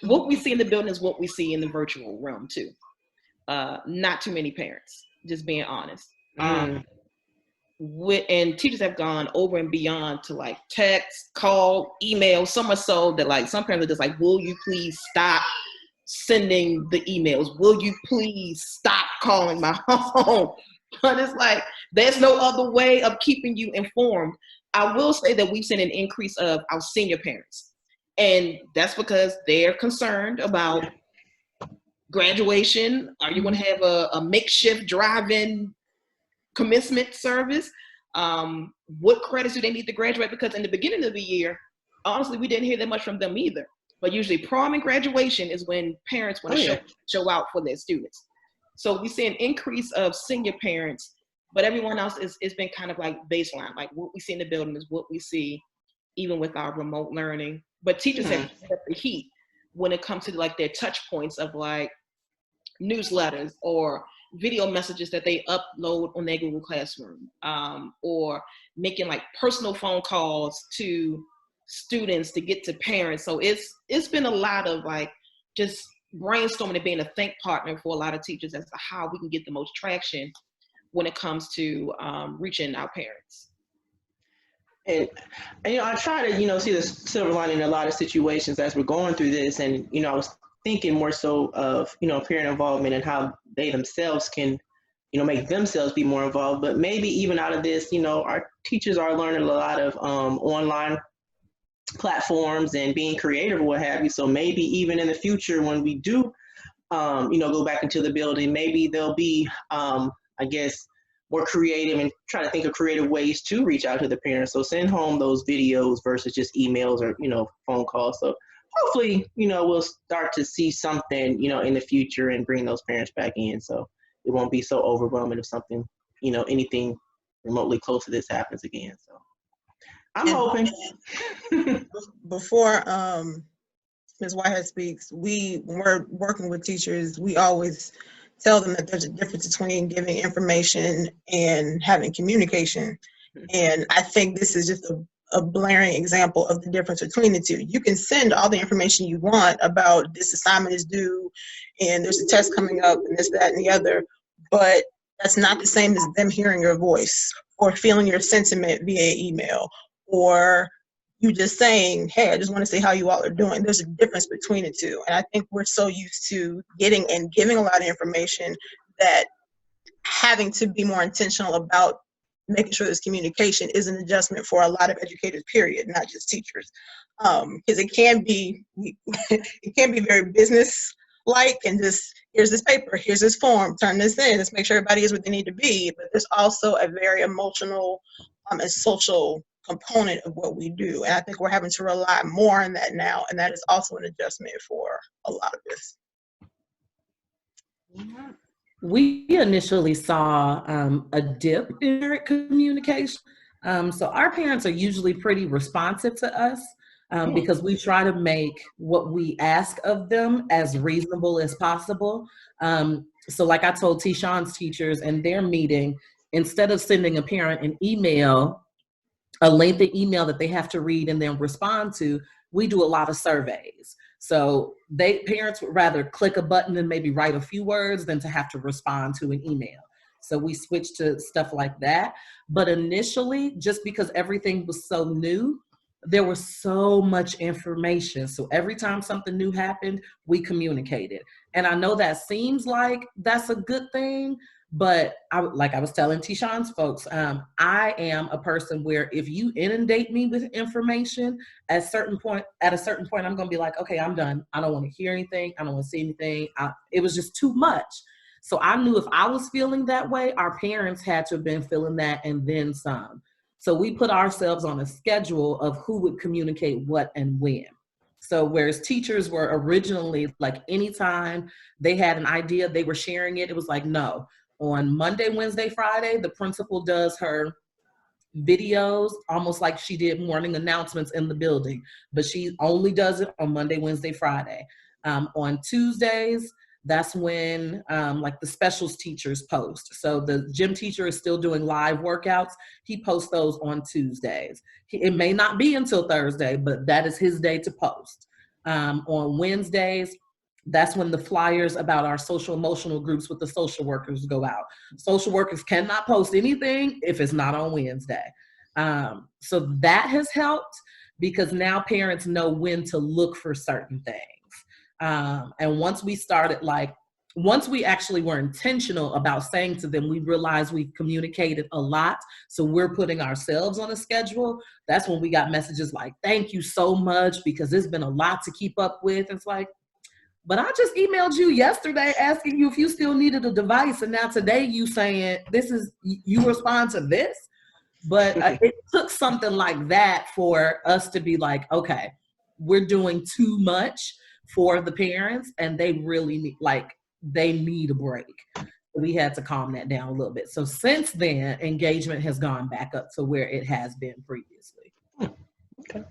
What we see in the building is what we see in the virtual realm too. Not too many parents, just being honest. And teachers have gone over and beyond to like text, call, email, so much so that like some parents are just like, will you please stop sending the emails? Will you please stop calling my home? But it's like, there's no other way of keeping you informed. I will say that we've seen an increase of our senior parents. And that's because they're concerned about graduation. Are you going to have a makeshift drive-in commencement service? What credits do they need to graduate? Because in the beginning of the year, honestly, we didn't hear that much from them either. But usually prom and graduation is when parents want to show out for their students. So we see an increase of senior parents, but everyone else is been kind of like baseline. Like what we see in the building is what we see even with our remote learning. But teachers have set the heat when it comes to like their touch points of like newsletters or video messages that they upload on their Google Classroom, or making like personal phone calls to students to get to parents. So it's been a lot of like just brainstorming and being a think partner for a lot of teachers as to how we can get the most traction when it comes to reaching our parents. And I try to see the silver lining in a lot of situations as we're going through this. And I was thinking more so of parent involvement and how they themselves can make themselves be more involved. But maybe even out of this, our teachers are learning a lot of online platforms and being creative or what have you. So maybe even in the future when we do go back into the building, maybe they'll be I guess more creative and try to think of creative ways to reach out to the parents. So send home those videos versus just emails or phone calls. So hopefully we'll start to see something in the future and bring those parents back in, so it won't be so overwhelming if something anything remotely close to this happens again. So I'm hoping. Before Ms. Whitehead speaks, when we're working with teachers, we always tell them that there's a difference between giving information and having communication. And I think this is just a blaring example of the difference between the two. You can send all the information you want about this assignment is due and there's a test coming up and this, that, and the other, but that's not the same as them hearing your voice or feeling your sentiment via email, or you just saying, hey, I just want to see how you all are doing. There's a difference between the two. And I think we're so used to getting and giving a lot of information that having to be more intentional about making sure this communication is an adjustment for a lot of educators, period, not just teachers. Because it can be very business-like and just, here's this paper, here's this form, turn this in, let's make sure everybody is what they need to be. But there's also a very emotional and social component of what we do. And I think we're having to rely more on that now. And that is also an adjustment for a lot of this. We initially saw a dip in parent communication. So our parents are usually pretty responsive to us because we try to make what we ask of them as reasonable as possible. So like I told Teeshawn's teachers in their meeting, instead of sending a parent an email, a lengthy email that they have to read and then respond to, we do a lot of surveys. So parents would rather click a button and maybe write a few words than to have to respond to an email. So we switched to stuff like that. But initially, just because everything was so new, there was so much information. So every time something new happened, we communicated. And I know that seems like that's a good thing, but like I was telling Teeshawn's folks, I am a person where if you inundate me with information, at a certain point, I'm going to be like, okay, I'm done. I don't want to hear anything. I don't want to see anything. It was just too much. So I knew if I was feeling that way, our parents had to have been feeling that and then some. So we put ourselves on a schedule of who would communicate what and when. So whereas teachers were originally like anytime they had an idea, they were sharing it. It was like, no, on Monday, Wednesday, Friday, the principal does her videos almost like she did morning announcements in the building, but she only does it on Monday, Wednesday, Friday. On Tuesdays, that's when like the specials teachers post. So the gym teacher is still doing live workouts. He posts those on Tuesdays. It may not be until Thursday, but that is his day to post. On Wednesdays, that's when the flyers about our social emotional groups with the social workers go out. Social workers cannot post anything if it's not on Wednesday. So that has helped because now parents know when to look for certain things. And once we actually were intentional about saying to them, we realized we've communicated a lot, so we're putting ourselves on a schedule. That's when we got messages like, thank you so much, because it's been a lot to keep up with. It's like, but I just emailed you yesterday asking you if you still needed a device, and now today you saying you respond to this. But it took something like that for us to be like, okay, we're doing too much for the parents, and they really need a break. We had to calm that down a little bit. So since then, engagement has gone back up to where it has been previously. Okay.